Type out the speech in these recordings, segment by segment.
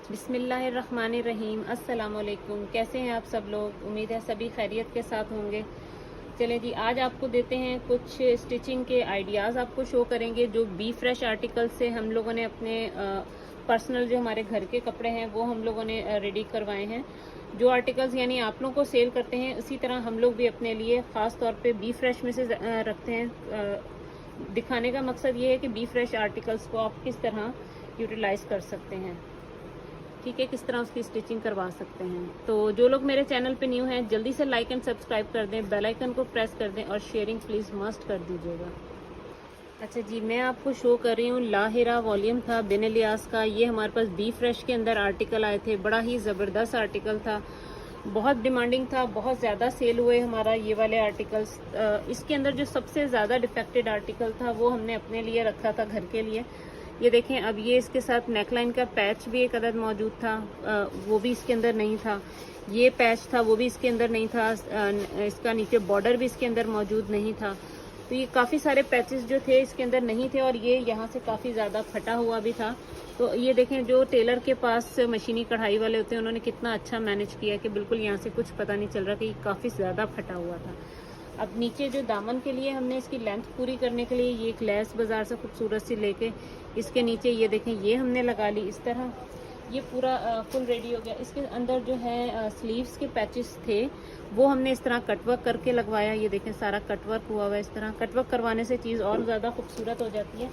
बिस्मिल्लाहिर्रहमानिर्रहीम। अस्सलाम वालेकुम। कैसे हैं आप सब लोग? उम्मीद है सभी खैरियत के साथ होंगे। चलें जी, आज आपको देते हैं कुछ स्टिचिंग के आइडियाज़, आपको शो करेंगे जो बी फ्रेश आर्टिकल से हम लोगों ने अपने पर्सनल जो हमारे घर के कपड़े हैं वो हम लोगों ने रेडी करवाए हैं। जो आर्टिकल्स यानी आप लोगों को सेल करते हैं उसी तरह हम लोग भी अपने लिए ख़ास तौर पे बी फ्रेश में से रखते हैं। दिखाने का मकसद ये है कि बी फ्रेश आर्टिकल्स को आप किस तरह यूटिलाइज़ कर सकते हैं, ठीक है, किस तरह उसकी स्टिचिंग करवा सकते हैं। तो जो लोग मेरे चैनल पे न्यू हैं जल्दी से लाइक एंड सब्सक्राइब कर दें, बेल आइकन को प्रेस कर दें और शेयरिंग प्लीज़ मस्ट कर दीजिएगा। अच्छा जी, मैं आपको शो कर रही हूँ लाहिरा वॉल्यूम था बिन इलियास का। ये हमारे पास बी फ्रेश के अंदर आर्टिकल आए थे, बड़ा ही ज़बरदस्त आर्टिकल था, बहुत डिमांडिंग था, बहुत ज़्यादा सेल हुए हमारा ये वाले आर्टिकल्स। इसके अंदर जो सबसे ज़्यादा डिफेक्टेड आर्टिकल था वो हमने अपने लिए रखा था, घर के लिए। ये देखें, अब ये इसके साथ नेकलाइन का पैच भी एक अदद मौजूद था, वो भी इसके अंदर नहीं था। ये पैच था वो भी इसके अंदर नहीं था। इसका नीचे बॉर्डर भी इसके अंदर मौजूद नहीं था। तो ये काफ़ी सारे पैचेस जो थे इसके अंदर नहीं थे और ये यहाँ से काफ़ी ज़्यादा फटा हुआ भी था। तो ये देखें, जो टेलर के पास मशीनी कढ़ाई वाले होते हैं उन्होंने कितना अच्छा मैनेज किया कि बिल्कुल यहाँ से कुछ पता नहीं चल रहा कि काफ़ी ज़्यादा फटा हुआ था। अब नीचे जो दामन के लिए हमने इसकी लेंथ पूरी करने के लिए ये एक लेस बाजार से खूबसूरत सी लेके इसके नीचे ये देखें ये हमने लगा ली इस तरह। ये पूरा फुल रेडी हो गया। इसके अंदर जो है स्लीव्स के पैचेस थे वो हमने इस तरह कटवर्क करके लगवाया। ये देखें, सारा कटवर्क हुआ हुआ है। इस तरह कटवर्क करवाने से चीज़ और ज़्यादा खूबसूरत हो जाती है।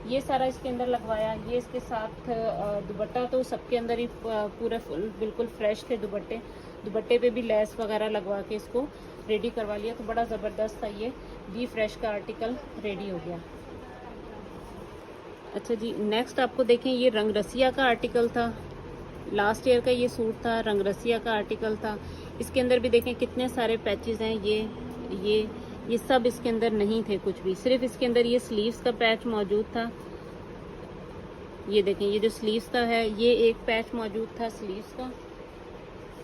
ये सारा इसके अंदर लगवाया। ये इसके साथ दुपट्टा तो सबके अंदर ही पूरे बिल्कुल फ्रेश थे दुपट्टे। दुपट्टे पे भी लेस वगैरह लगवा के इसको रेडी करवा लिया। तो बड़ा ज़बरदस्त था, ये बी फ्रेश का आर्टिकल रेडी हो गया। अच्छा जी, नेक्स्ट आपको देखें, ये रंग रसिया का आर्टिकल था। लास्ट ईयर का ये सूट था, रंग रसिया का आर्टिकल था। इसके अंदर भी देखें कितने सारे पैचेस हैं। ये सब इसके अंदर नहीं थे कुछ भी, सिर्फ इसके अंदर ये स्लीव्स का पैच मौजूद था। ये देखें, ये जो स्लीव्स का है ये एक पैच मौजूद था स्लीव्स का।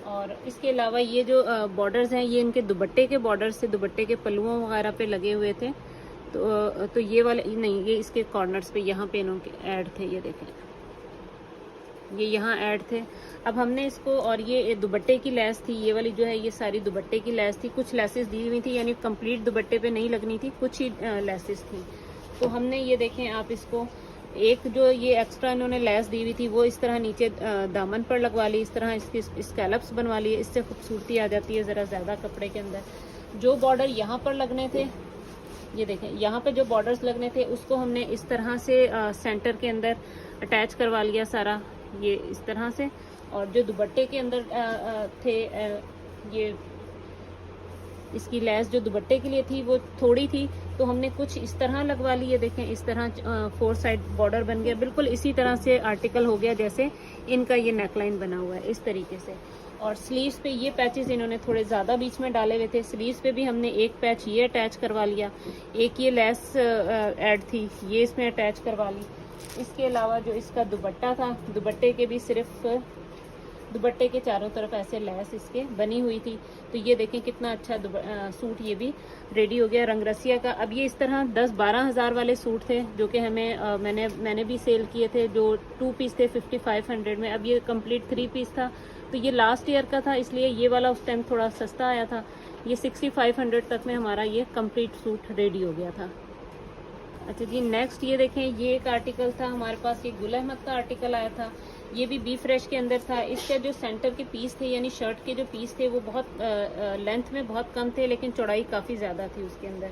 और इसके अलावा ये जो बॉर्डर्स हैं ये इनके दुपट्टे के बॉर्डर से, दुपट्टे के पल्लुओं वगैरह पे लगे हुए थे। तो ये वाले नहीं, ये इसके कॉर्नर्स पे यहाँ पे इन्होंने ऐड थे। ये देखें, ये यहाँ ऐड थे। अब हमने इसको, और ये दुपट्टे की लेस थी, ये वाली जो है ये सारी दुपट्टे की लेस थी। कुछ लेसेस दी हुई थी, यानी कंप्लीट दुपट्टे पे नहीं लगनी थी, कुछ ही लेसेस थी। तो हमने ये देखें, आप इसको एक जो ये एक्स्ट्रा इन्होंने लेस दी हुई थी वो इस तरह नीचे दामन पर लगवा ली। इस तरह इसकी स्कैलप्स बनवा लिए, इससे खूबसूरती आ जाती है ज़रा ज़्यादा कपड़े के अंदर। जो बॉर्डर यहाँ पर लगने थे, ये देखें, यहाँ पे जो बॉर्डर्स लगने थे उसको हमने इस तरह से सेंटर के अंदर अटैच करवा लिया सारा, ये इस तरह से। और जो दुपट्टे के अंदर थे ये इसकी लेस जो दुपट्टे के लिए थी वो थोड़ी थी, तो हमने कुछ इस तरह लगवा ली। ये देखें, इस तरह 4 साइड बॉर्डर बन गया, बिल्कुल इसी तरह से आर्टिकल हो गया जैसे इनका ये नेकलाइन बना हुआ है, इस तरीके से। और स्लीव्स पे ये पैचेस इन्होंने थोड़े ज़्यादा बीच में डाले हुए थे। स्लीव्स पे भी हमने एक पैच ये अटैच करवा लिया, एक ये लेस ऐड थी ये इसमें अटैच करवा ली। इसके अलावा जो इसका दुपट्टा था, दुपट्टे के भी सिर्फ दुपट्टे के चारों तरफ ऐसे लेस इसके बनी हुई थी। तो ये देखें कितना अच्छा सूट ये भी रेडी हो गया रंग रसिया का। अब ये इस तरह 10-12 हज़ार वाले सूट थे जो कि हमें मैंने भी सेल किए थे, जो 2 पीस थे 5500 में। अब ये कंप्लीट 3 पीस था, तो ये लास्ट ईयर का था इसलिए ये वाला उस टाइम थोड़ा सस्ता आया था। ये 6500 तक में हमारा ये कंप्लीट सूट रेडी हो गया था। अच्छा जी, नेक्स्ट ये देखें, ये एक आर्टिकल था हमारे पास, ये गुल अहमद का आर्टिकल आया था। ये भी बी फ्रेश के अंदर था। इसका जो सेंटर के पीस थे यानी शर्ट के जो पीस थे वो बहुत लेंथ में बहुत कम थे, लेकिन चौड़ाई काफ़ी ज़्यादा थी उसके अंदर।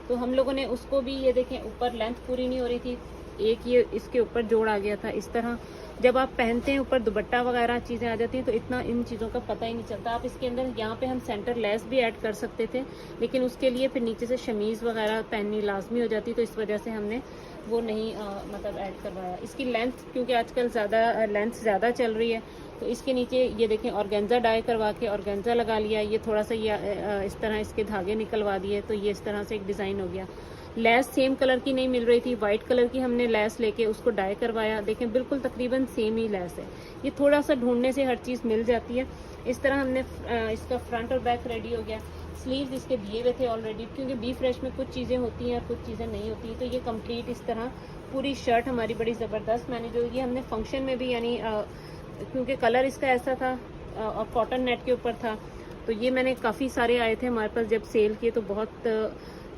तो हम लोगों ने उसको भी, ये देखें, ऊपर लेंथ पूरी नहीं हो रही थी, एक ये इसके ऊपर जोड़ आ गया था इस तरह। जब आप पहनते हैं ऊपर दुपट्टा वगैरह चीज़ें आ जाती हैं तो इतना इन चीज़ों का पता ही नहीं चलता। आप इसके अंदर यहाँ पे हम सेंटर लेस भी ऐड कर सकते थे, लेकिन उसके लिए फिर नीचे से शमीज़ वगैरह पहननी लाजमी हो जाती, तो इस वजह से हमने वो नहीं मतलब ऐड करवाया। इसकी लेंथ, क्योंकि आजकल लेंथ ज़्यादा चल रही है, तो इसके नीचे ये देखें ऑर्गेन्जा डाई करवा के ऑर्गेन्जा लगा लिया। ये थोड़ा सा ये इस तरह इसके धागे निकलवा दिए, तो ये इस तरह से एक डिज़ाइन हो गया। लेस सेम कलर की नहीं मिल रही थी, वाइट कलर की हमने लेस लेके उसको डाई करवाया। देखें बिल्कुल तकरीबन सेम ही लेस है। ये थोड़ा सा ढूंढने से हर चीज़ मिल जाती है। इस तरह हमने इसका फ्रंट और बैक रेडी हो गया। स्लीव्स इसके दिए हुए थे ऑलरेडी, क्योंकि बी फ्रेश में कुछ चीज़ें होती हैं और कुछ चीज़ें नहीं होती। तो ये कंप्लीट इस तरह पूरी शर्ट हमारी बड़ी ज़बरदस्त मैनेज होगी। हमने फंक्शन में भी यानी क्योंकि कलर इसका ऐसा था और कॉटन नेट के ऊपर था, तो ये मैंने काफ़ी सारे आए थे हमारे पास जब सेल किए, तो बहुत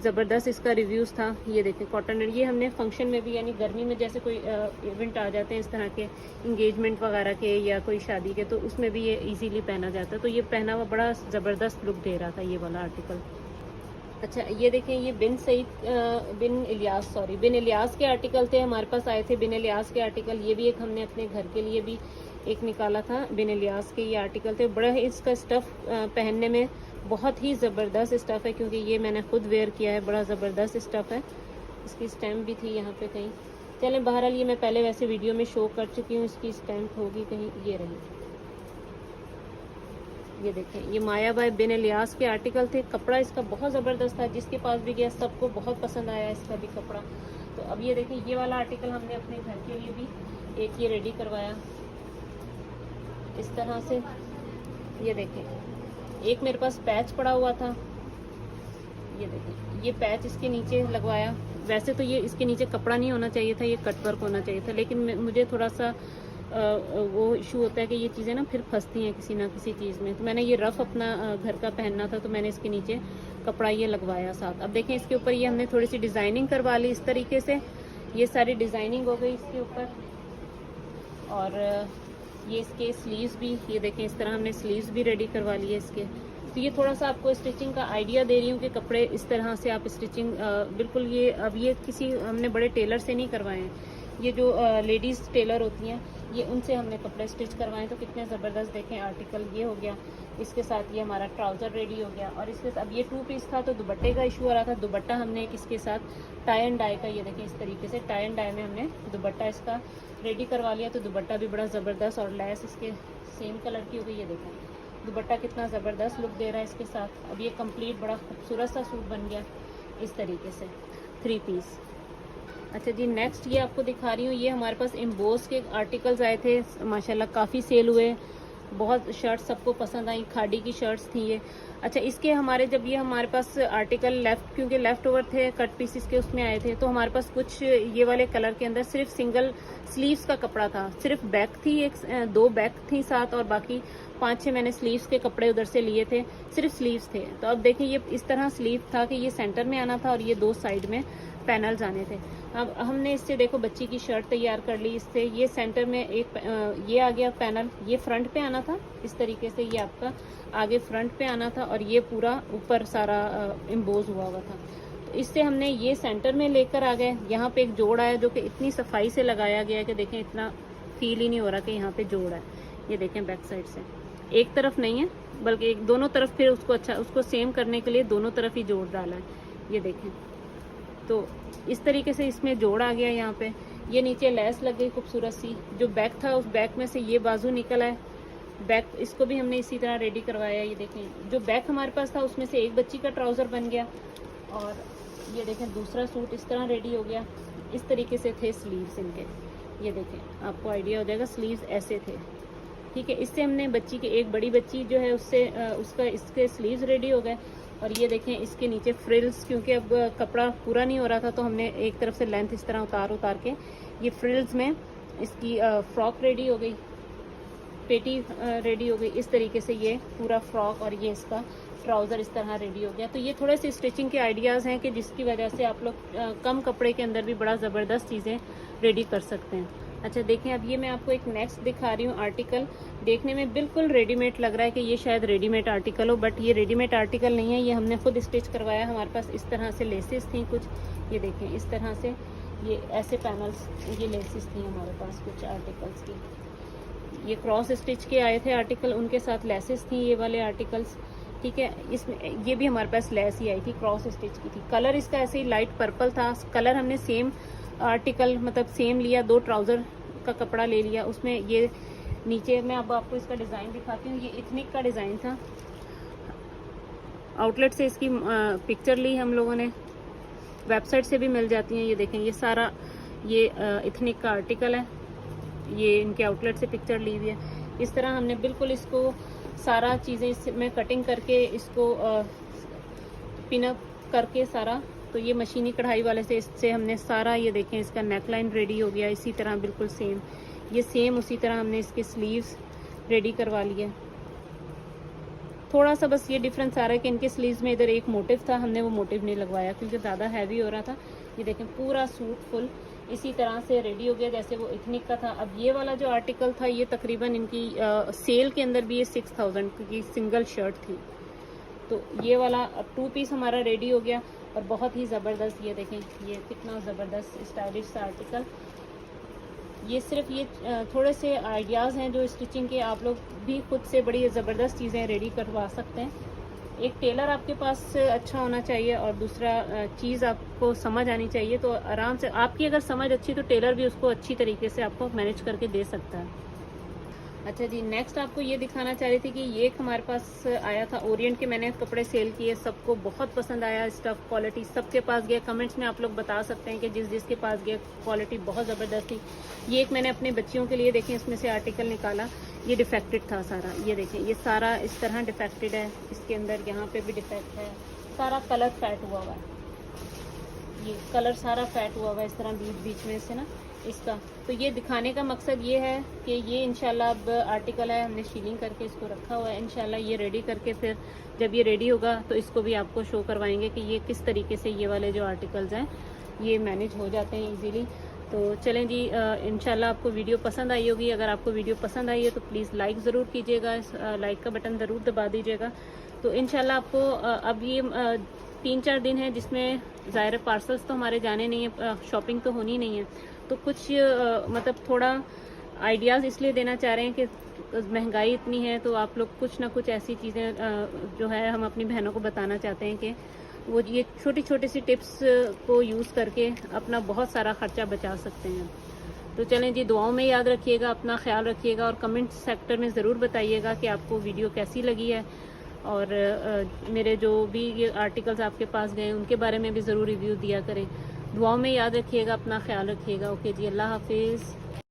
ज़बरदस्त इसका रिव्यूज़ था। ये देखें कॉटन नेट, ये हमने फंक्शन में भी, यानी गर्मी में जैसे कोई इवेंट आ जाते हैं इस तरह के इंगेजमेंट वगैरह के या कोई शादी के, तो उसमें भी ये इजीली पहना जाता है। तो ये पहना हुआ बड़ा ज़बरदस्त लुक दे रहा था ये वाला आर्टिकल। अच्छा ये देखें, ये बिन इलियास के आर्टिकल थे, हमारे पास आए थे बिन इलियास के आर्टिकल। ये भी एक हमने अपने घर के लिए भी एक निकाला था, बिन इलियास के ये आर्टिकल थे। बड़ा ही इसका स्टफ़ पहनने में बहुत ही ज़बरदस्त स्टफ़ है, क्योंकि ये मैंने खुद वेयर किया है, बड़ा ज़बरदस्त स्टफ़ है। इसकी स्टैम्प भी थी यहाँ पे कहीं। चलें बहरहाल ये मैं पहले वैसे वीडियो में शो कर चुकी हूँ, इसकी स्टैम्प होगी कहीं, ये रही। ये देखें, ये माया बाय बिन इलियास के आर्टिकल थे। कपड़ा इसका बहुत ज़बरदस्त था, जिसके पास भी गया सबको बहुत पसंद आया इसका भी कपड़ा। तो अब ये देखें, ये वाला आर्टिकल हमने अपने घर के लिए भी एक ये रेडी करवाया इस तरह से। ये देखें, एक मेरे पास पैच पड़ा हुआ था, ये देखें, ये पैच इसके नीचे लगवाया। वैसे तो ये इसके नीचे कपड़ा नहीं होना चाहिए था, ये कट वर्क होना चाहिए था, लेकिन मुझे थोड़ा सा वो इशू होता है कि ये चीज़ें ना फिर फंसती हैं किसी ना किसी चीज़ में। तो मैंने ये रफ़ अपना घर का पहनना था, तो मैंने इसके नीचे कपड़ा ये लगवाया साथ। अब देखें, इसके ऊपर ये हमने थोड़ी सी डिज़ाइनिंग करवा ली इस तरीके से, ये सारी डिज़ाइनिंग हो गई इसके ऊपर। और ये इसके स्लीव्स भी, ये देखें इस तरह हमने स्लीव्स भी रेडी करवा लिए इसके। तो ये थोड़ा सा आपको स्टिचिंग का आइडिया दे रही हूँ कि कपड़े इस तरह से आप स्टिचिंग बिल्कुल, ये अब ये किसी हमने बड़े टेलर से नहीं करवाए हैं, ये जो लेडीज़ टेलर होती हैं ये उनसे हमने कपड़े स्टिच करवाएं। तो कितने ज़बरदस्त देखें आर्टिकल ये हो गया। इसके साथ ये हमारा ट्राउज़र रेडी हो गया। और इसके अब ये 2 पीस था, तो दुपट्टे का इशू आ रहा था। दुपट्टा हमने एक इसके साथ टाई एंड डाई का, ये देखें इस तरीके से टाई एंड डाई में हमने दुपट्टा इसका रेडी करवा लिया। तो दुपट्टा भी बड़ा ज़बरदस्त, और लेस इसके सेम कलर की हो गई। ये देखें दुपट्टा कितना ज़बरदस्त लुक दे रहा है इसके साथ। अब ये कंप्लीट बड़ा खूबसूरत सा सूट बन गया इस तरीके से, 3 पीस। अच्छा जी, नेक्स्ट ये आपको दिखा रही हूँ, ये हमारे पास एम्बोस के आर्टिकल्स आए थे माशाल्लाह, काफ़ी सेल हुए, बहुत शर्ट्स सबको पसंद आई, खाड़ी की शर्ट्स थी ये। अच्छा, इसके हमारे जब ये हमारे पास आर्टिकल क्योंकि left over the cut pieces के, उसमें आए थे, तो हमारे पास कुछ ये वाले कलर के अंदर सिर्फ सिंगल स्लीव्स का कपड़ा था। सिर्फ बैक थी, 2 बैक थी साथ, और बाकी 5-6 मैंने स्लीव्स के कपड़े उधर से लिए थे, सिर्फ स्लीव्स थे। तो अब देखिए ये इस तरह स्लीव था कि ये सेंटर में आना था और ये 2 साइड में पैनल्स आने थे। अब हमने इससे देखो बच्ची की शर्ट तैयार कर ली इससे। ये सेंटर में एक ये आ गया पैनल, ये फ्रंट पे आना था इस तरीके से, ये आपका आगे फ्रंट पे आना था, और ये पूरा ऊपर सारा एम्बोज हुआ हुआ था। तो इससे हमने ये सेंटर में लेकर आ गए। यहाँ पे एक जोड़ आया जो कि इतनी सफाई से लगाया गया है कि देखें इतना फील ही नहीं हो रहा कि यहाँ पे जोड़ है। ये देखें बैक साइड से, एक तरफ नहीं है बल्कि एक दोनों तरफ, फिर उसको अच्छा उसको सेम करने के लिए दोनों तरफ ही जोड़ डाला है। ये देखें, तो इस तरीके से इसमें जोड़ आ गया। यहाँ पे ये नीचे लेस लग गई खूबसूरत सी। जो बैक था उस बैक में से ये बाजू निकल आए बैक, इसको भी हमने इसी तरह रेडी करवाया। ये देखें जो बैक हमारे पास था उसमें से एक बच्ची का ट्राउज़र बन गया, और ये देखें दूसरा सूट इस तरह रेडी हो गया। इस तरीके से थे स्लीव्स इनके, ये देखें आपको आइडिया हो जाएगा, स्लीव्स ऐसे थे। ठीक है, इससे हमने बच्ची के, एक बड़ी बच्ची जो है उससे उसका इसके स्लीव्स रेडी हो गए। और ये देखें इसके नीचे फ्रिल्स, क्योंकि अब कपड़ा पूरा नहीं हो रहा था तो हमने एक तरफ से लेंथ इस तरह उतार के ये फ्रिल्स में इसकी फ्रॉक रेडी हो गई, पेटी रेडी हो गई। इस तरीके से ये पूरा फ्रॉक और ये इसका ट्राउज़र इस तरह रेडी हो गया। तो ये थोड़े से स्टिचिंग के आइडियाज़ हैं कि जिसकी वजह से आप लोग कम कपड़े के अंदर भी बड़ा ज़बरदस्त चीज़ें रेडी कर सकते हैं। अच्छा देखें, अब ये मैं आपको एक नेक्स्ट दिखा रही हूँ आर्टिकल। देखने में बिल्कुल रेडीमेड लग रहा है कि ये शायद रेडीमेड आर्टिकल हो, बट ये रेडीमेड आर्टिकल नहीं है, ये हमने खुद स्टिच करवाया। हमारे पास इस तरह से लेसेस थी कुछ, ये देखें इस तरह से ये ऐसे पैनल्स, ये लेसेस थी हमारे पास कुछ आर्टिकल्स की। ये क्रॉस स्टिच के आए थे आर्टिकल, उनके साथ लेसेस थी ये वाले आर्टिकल्स। ठीक है, इसमें ये भी हमारे पास लेस ही आई थी, क्रॉस स्टिच की थी। कलर इसका ऐसे ही लाइट पर्पल था। कलर हमने सेम आर्टिकल मतलब सेम लिया, 2 ट्राउज़र का कपड़ा ले लिया। उसमें ये नीचे मैं अब आपको इसका डिज़ाइन दिखाती हूँ। ये इथनिक का डिज़ाइन था, आउटलेट से इसकी पिक्चर ली हम लोगों ने, वेबसाइट से भी मिल जाती हैं। ये देखें ये सारा ये इथनिक का आर्टिकल है, ये इनके आउटलेट से पिक्चर ली हुई है। इस तरह हमने बिल्कुल इसको सारा चीज़ें इसमें कटिंग करके इसको पिनअप करके सारा, तो ये मशीनी कढ़ाई वाले से इससे हमने सारा, ये देखें इसका नेकलाइन रेडी हो गया इसी तरह बिल्कुल सेम। ये सेम उसी तरह हमने इसके स्लीव्स रेडी करवा लिए। थोड़ा सा बस ये डिफरेंस आ रहा है कि इनके स्लीव्स में इधर एक मोटिव था, हमने वो मोटिव नहीं लगवाया क्योंकि ज़्यादा हैवी हो रहा था। ये देखें पूरा सूट फुल इसी तरह से रेडी हो गया जैसे वो इथनिक का था। अब ये वाला जो आर्टिकल था ये तकरीबन इनकी सेल के अंदर भी ये 6000 की सिंगल शर्ट थी। तो ये वाला अब 2 पीस हमारा रेडी हो गया और बहुत ही ज़बरदस्त, ये देखें ये कितना ज़बरदस्त स्टाइलिश सा आर्टिकल। ये सिर्फ ये थोड़े से आइडियाज़ हैं जो स्टिचिंग के, आप लोग भी खुद से बड़ी ज़बरदस्त चीज़ें रेडी करवा सकते हैं। एक टेलर आपके पास अच्छा होना चाहिए और दूसरा चीज़ आपको समझ आनी चाहिए। तो आराम से आपकी अगर समझ अच्छी तो टेलर भी उसको अच्छी तरीके से आपको मैनेज करके दे सकता है। अच्छा जी, नेक्स्ट आपको ये दिखाना चाह रही थी कि ये एक हमारे पास आया था ओरिएंट के, मैंने कपड़े सेल किए, सबको बहुत पसंद आया, स्टफ क्वालिटी सबके पास गया। कमेंट्स में आप लोग बता सकते हैं कि जिसके पास गया क्वालिटी बहुत ज़बरदस्त थी। ये एक मैंने अपने बच्चियों के लिए देखें इसमें से आर्टिकल निकाला, ये डिफेक्टेड था सारा। ये देखें ये सारा इस तरह डिफेक्टेड है, इसके अंदर यहाँ पे भी डिफेक्ट है, सारा कलर फैट हुआ हुआ है, ये कलर सारा फैट हुआ हुआ है इस तरह बीच बीच में से ना इसका। तो ये दिखाने का मकसद ये है कि ये इंशाल्लाह अब आर्टिकल है, हमने शीलिंग करके इसको रखा हुआ है। इंशाल्लाह ये रेडी करके फिर जब ये रेडी होगा तो इसको भी आपको शो करवाएंगे कि ये किस तरीके से ये वाले जो आर्टिकल्स हैं ये मैनेज हो जाते हैं इजीली। तो चलें जी, इंशाल्लाह आपको वीडियो पसंद आई होगी। अगर आपको वीडियो पसंद आई है तो प्लीज़ लाइक ज़रूर कीजिएगा, लाइक का बटन ज़रूर दबा दीजिएगा। तो इंशाल्लाह आपको अब ये 3-4 दिन है जिसमें ज़ाहिर पार्सल्स तो हमारे जाने नहीं है, शॉपिंग तो होनी नहीं है, तो कुछ मतलब थोड़ा आइडियाज़ इसलिए देना चाह रहे हैं कि महंगाई इतनी है तो आप लोग कुछ ना कुछ ऐसी चीज़ें जो है हम अपनी बहनों को बताना चाहते हैं कि वो ये छोटी छोटी सी टिप्स को यूज़ करके अपना बहुत सारा ख़र्चा बचा सकते हैं। तो चलें जी, दुआओं में याद रखिएगा, अपना ख्याल रखिएगा और कमेंट सेक्टर में ज़रूर बताइएगा कि आपको वीडियो कैसी लगी है। और मेरे जो भी ये आर्टिकल्स आपके पास गए उनके बारे में भी ज़रूर रिव्यू दिया करें। दुआओं में याद रखिएगा, अपना ख्याल रखिएगा। ओके जी, अल्लाह हाफिज़।